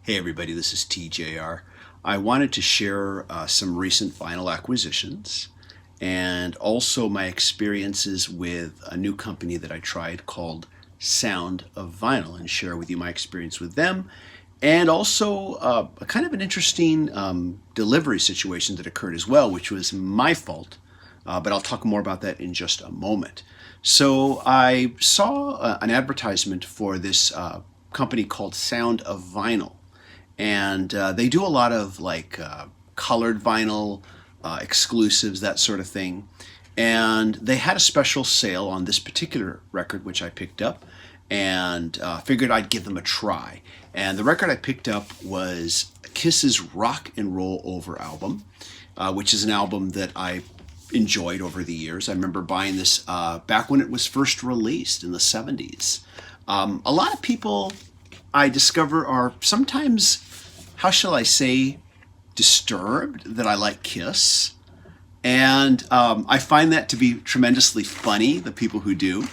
Hey everybody, this is TJR. I wanted to share some recent vinyl acquisitions and also my experiences with a new company that I tried called Sound of Vinyl and share with you my experience with them and also a kind of an interesting delivery situation that occurred as well, which was my fault, but I'll talk more about that in just a moment. So I saw an advertisement for this company called Sound of Vinyl, and they do a lot of colored vinyl exclusives, that sort of thing. And they had a special sale on this particular record, which I picked up, and figured I'd give them a try. And the record I picked up was Kiss's Rock and Roll Over album, which is an album that I enjoyed over the years. I remember buying this back when it was first released in the 70s. A lot of people, I discover, are sometimes, how shall I say, disturbed that I like Kiss. And I find that to be tremendously funny, the people who do.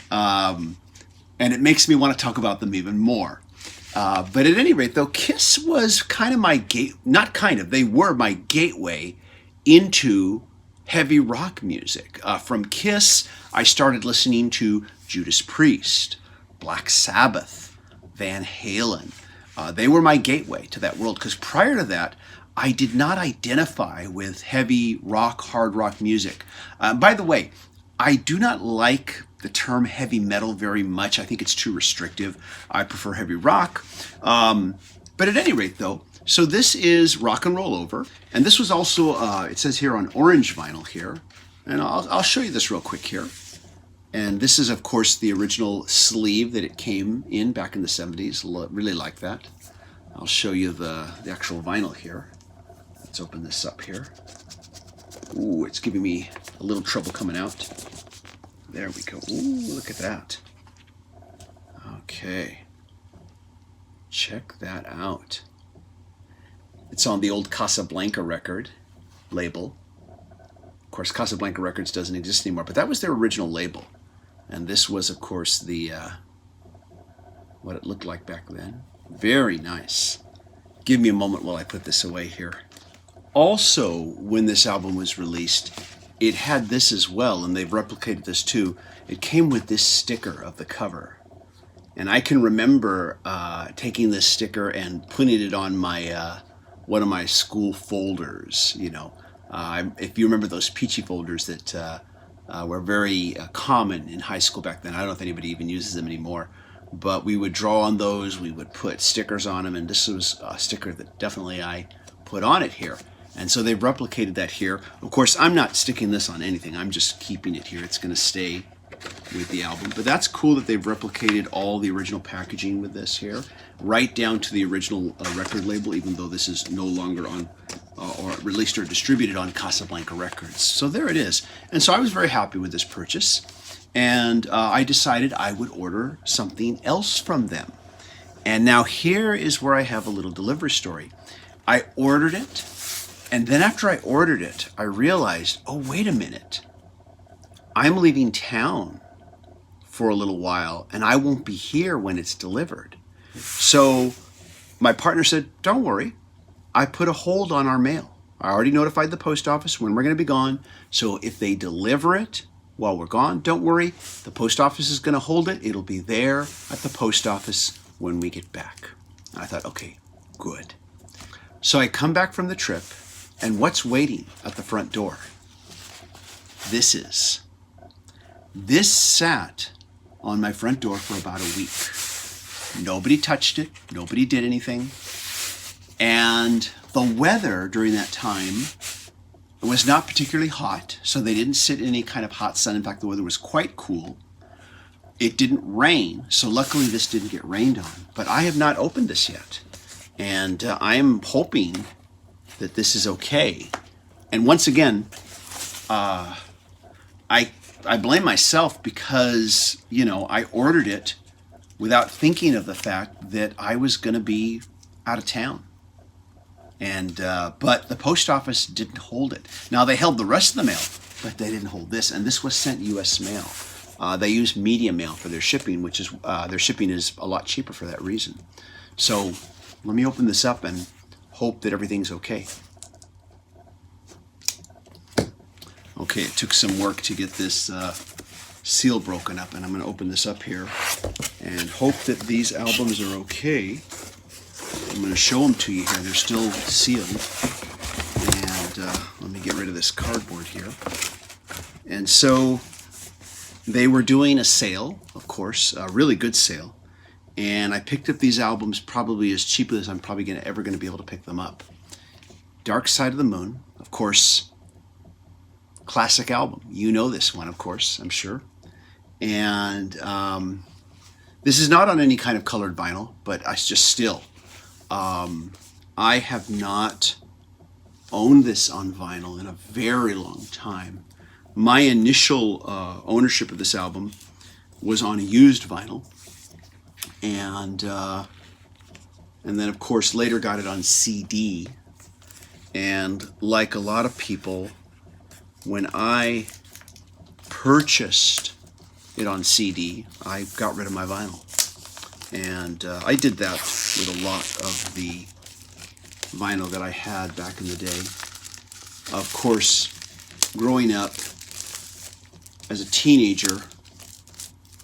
And it makes me want to talk about them even more. But at any rate, though, Kiss was kind of my they were my gateway into heavy rock music. From Kiss, I started listening to Judas Priest, Black Sabbath, Van Halen. They were my gateway to that world, because prior to that, I did not identify with heavy rock, hard rock music. By the way, I do not like the term heavy metal very much. I think it's too restrictive. I prefer heavy rock. But at any rate, though, so this is Rock and Roll Over. And this was also, it says here on orange vinyl here. And I'll show you this real quick here. And this is, of course, the original sleeve that it came in back in the 70s. Really like that. I'll show you the actual vinyl here. Let's open this up here. Ooh, it's giving me a little trouble coming out. There we go. Ooh, look at that. Okay. Check that out. It's on the old Casablanca record label. Of course, Casablanca Records doesn't exist anymore, but that was their original label. And this was, of course, the what it looked like back then. Very nice. Give me a moment while I put this away here. Also, when this album was released, it had this as well, and they've replicated this too. It came with this sticker of the cover. And I can remember taking this sticker and putting it on my one of my school folders. You know, if you remember those peachy folders that were very common in high school back then. I don't know if anybody even uses them anymore, but we would draw on those. We would put stickers on them, and this was a sticker that definitely I put on it here. And so they've replicated that here. Of course, I'm not sticking this on anything. I'm just keeping it here. It's going to stay with the album. But that's cool that they've replicated all the original packaging with this here, right down to the original record label, even though this is no longer on or released or distributed on Casablanca Records. So there it is. And so I was very happy with this purchase. And I decided I would order something else from them. And now here is where I have a little delivery story. I ordered it. And then after I ordered it, I realized, oh, wait a minute. I'm leaving town for a little while, and I won't be here when it's delivered. So my partner said, don't worry. I put a hold on our mail. I already notified the post office when we're going to be gone. So if they deliver it while we're gone, don't worry. The post office is going to hold it. It'll be there at the post office when we get back. I thought, okay, good. So I come back from the trip. And what's waiting at the front door? This sat on my front door for about a week. Nobody touched it. Nobody did anything. And the weather during that time was not particularly hot, so they didn't sit in any kind of hot sun. In fact, the weather was quite cool. It didn't rain, so luckily this didn't get rained on. But I have not opened this yet. And I am hoping that this is okay. And once again, I blame myself because, you know, I ordered it without thinking of the fact that I was going to be out of town. And but the post office didn't hold it. Now, they held the rest of the mail, but they didn't hold this. And this was sent U.S. mail. They use media mail for their shipping, which is their shipping is a lot cheaper for that reason. So let me open this up and hope that everything's okay. Okay, it took some work to get this seal broken up, and I'm going to open this up here and hope that these albums are okay. I'm going to show them to you here. They're still sealed. And let me get rid of this cardboard here. And so they were doing a sale, of course, a really good sale. And I picked up these albums probably as cheaply as I'm probably ever going to be able to pick them up. Dark Side of the Moon, of course, classic album. You know this one, of course, I'm sure. And this is not on any kind of colored vinyl, but I just still, I have not owned this on vinyl in a very long time. My initial ownership of this album was on a used vinyl, and then of course later got it on CD. And like a lot of people, when I purchased it on CD, I got rid of my vinyl. And I did that with a lot of the vinyl that I had back in the day. Of course, growing up as a teenager,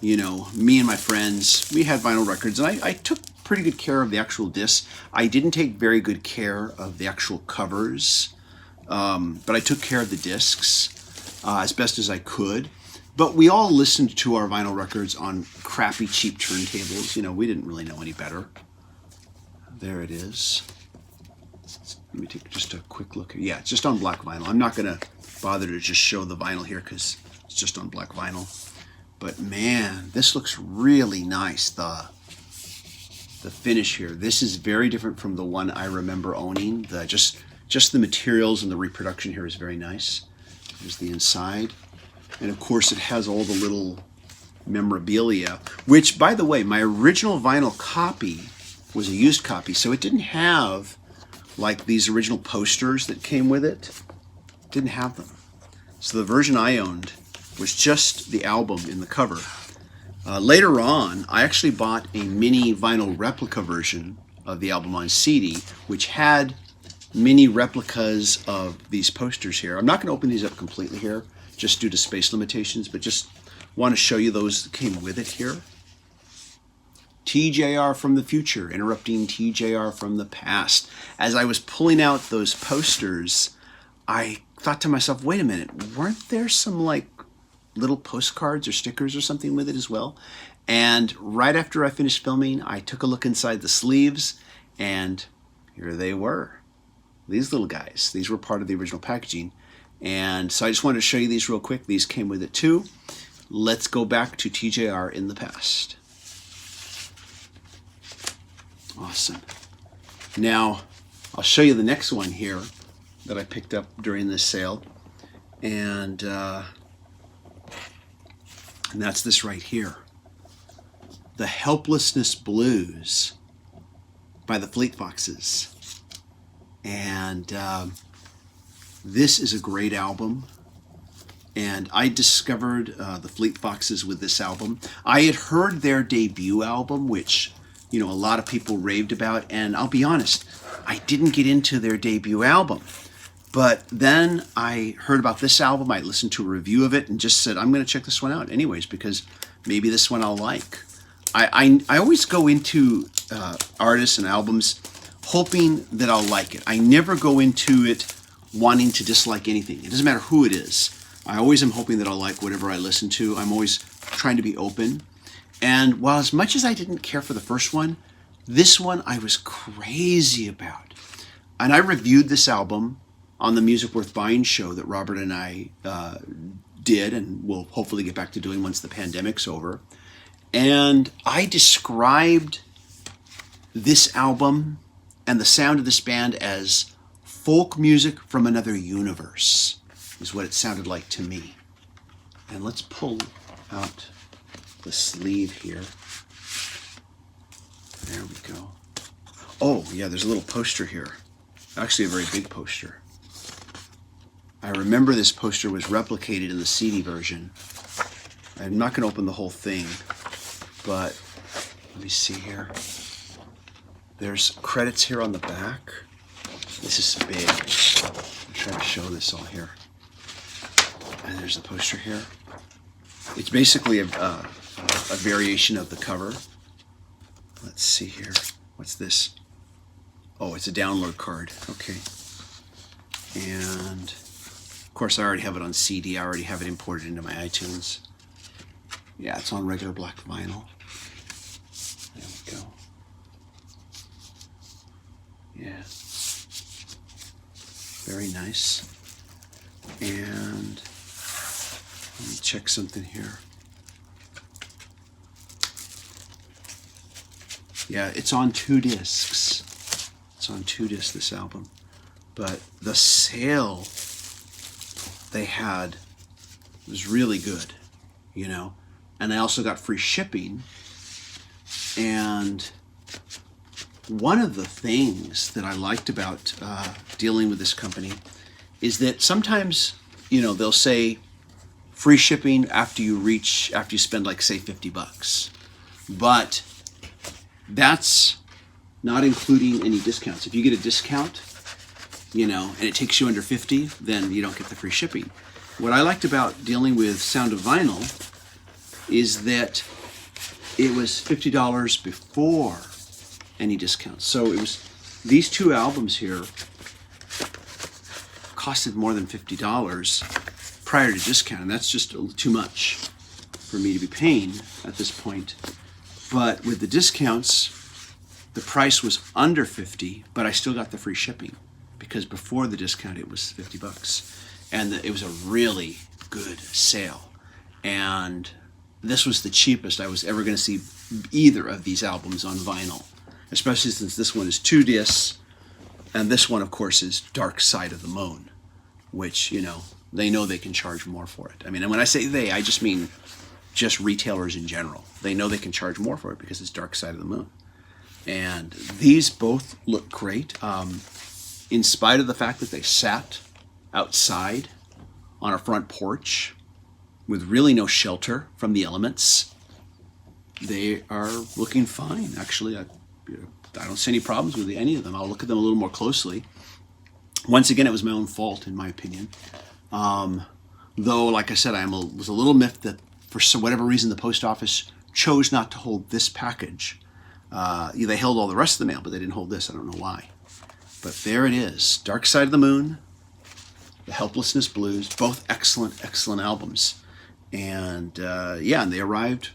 you know, me and my friends, we had vinyl records, and I took pretty good care of the actual discs. I didn't take very good care of the actual covers, but I took care of the discs as best as I could. But we all listened to our vinyl records on crappy, cheap turntables. You know, we didn't really know any better. There it is. Let me take just a quick look here. Yeah, it's just on black vinyl. I'm not going to bother to just show the vinyl here because it's just on black vinyl. But man, this looks really nice. The finish here. This is very different from the one I remember owning. Just the materials and the reproduction here is very nice. Here's the inside. And of course it has all the little memorabilia, which, by the way, my original vinyl copy was a used copy, so it didn't have like these original posters that came with it. It didn't have them. So the version I owned was just the album in the cover. Later on, I actually bought a mini vinyl replica version of the album on CD, which had mini replicas of these posters here. I'm not going to open these up completely here, just due to space limitations, but just want to show you those that came with it here. TJR from the future, interrupting TJR from the past. As I was pulling out those posters, I thought to myself, wait a minute, weren't there some like little postcards or stickers or something with it as well? And right after I finished filming, I took a look inside the sleeves, and here they were. These little guys, these were part of the original packaging. And so I just wanted to show you these real quick. These came with it too. Let's go back to TJR in the past. Awesome. Now, I'll show you the next one here that I picked up during this sale. And that's this right here. The Helplessness Blues by the Fleet Foxes. And this is a great album, and I discovered the Fleet Foxes with this album. I had heard their debut album, which, you know, a lot of people raved about, and I'll be honest, I didn't get into their debut album. But then I heard about this album, I listened to a review of it, and just said, I'm going to check this one out anyways, because maybe this one I'll like. I always go into artists and albums hoping that I'll like it. I never go into it wanting to dislike anything. It doesn't matter who it is. I always am hoping that I'll like whatever I listen to. I'm always trying to be open. And while as much as I didn't care for the first one, this one I was crazy about. And I reviewed this album on the Music Worth Buying show that Robert and I did, and we'll hopefully get back to doing once the pandemic's over. And I described this album and the sound of this band as folk music from another universe, is what it sounded like to me. And let's pull out the sleeve here. There we go. Oh, yeah, there's a little poster here. Actually, a very big poster. I remember this poster was replicated in the CD version. I'm not going to open the whole thing, but let me see here. There's credits here on the back. This is big. I'll try to show this all here. And there's the poster here. It's basically a variation of the cover. Let's see here. What's this? Oh, it's a download card. Okay. And of course, I already have it on CD. I already have it imported into my iTunes. Yeah, it's on regular black vinyl. There we go. Yeah. Very nice. And let me check something here. Yeah, it's on 2 discs. It's on 2 discs, this album. But the sale they had was really good, you know. And I also got free shipping. And one of the things that I liked about dealing with this company is that sometimes, you know, they'll say free shipping after you spend like, say, $50. But that's not including any discounts. If you get a discount, you know, and it takes you under 50, then you don't get the free shipping. What I liked about dealing with Sound of Vinyl is that it was $50 before any discounts. So it was, these 2 albums here costed more than $50 prior to discount, and that's just too much for me to be paying at this point. But with the discounts, the price was under 50, but I still got the free shipping because before the discount it was $50, and it was a really good sale. And this was the cheapest I was ever going to see either of these albums on vinyl, especially since this one is 2 discs, and this one, of course, is Dark Side of the Moon, which, you know, they know they can charge more for it. I mean, and when I say they, I just mean just retailers in general. They know they can charge more for it because it's Dark Side of the Moon. And these both look great, in spite of the fact that they sat outside on a front porch with really no shelter from the elements. They are looking fine, actually. I don't see any problems with any of them. I'll look at them a little more closely. Once again, it was my own fault, in my opinion. Though, like I said, was a little miffed that for whatever reason the post office chose not to hold this package. They held all the rest of the mail, but they didn't hold this. I don't know why. But there it is. Dark Side of the Moon, The Helplessness Blues, both excellent, excellent albums. And yeah, and they arrived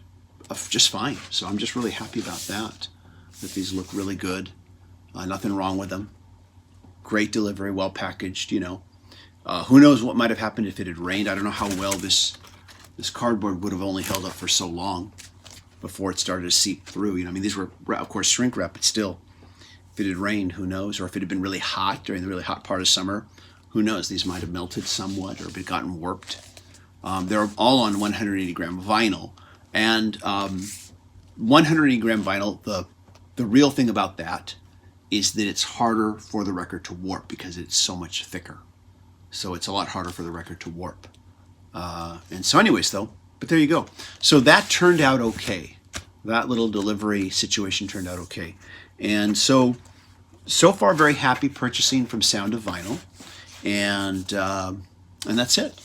just fine. So I'm just really happy about that these look really good. Nothing wrong with them. Great delivery, well packaged, you know. Who knows what might have happened if it had rained. I don't know how well this cardboard would have only held up for so long before it started to seep through. You know, I mean, these were, of course, shrink wrap, but still, if it had rained, who knows? Or if it had been really hot during the really hot part of summer, who knows? These might have melted somewhat or gotten warped. They're all on 180-gram vinyl. And 180-gram vinyl, the real thing about that is that it's harder for the record to warp because it's so much thicker. So it's a lot harder for the record to warp. And so anyways, though, but there you go. So that turned out okay. That little delivery situation turned out okay. And so far, very happy purchasing from Sound of Vinyl. And that's it.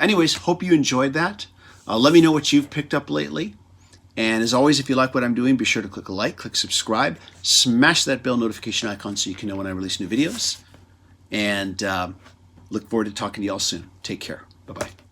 Anyways, hope you enjoyed that. Let me know what you've picked up lately. And as always, if you like what I'm doing, be sure to click a like, click subscribe, smash that bell notification icon so you can know when I release new videos. And look forward to talking to you all soon. Take care. Bye-bye.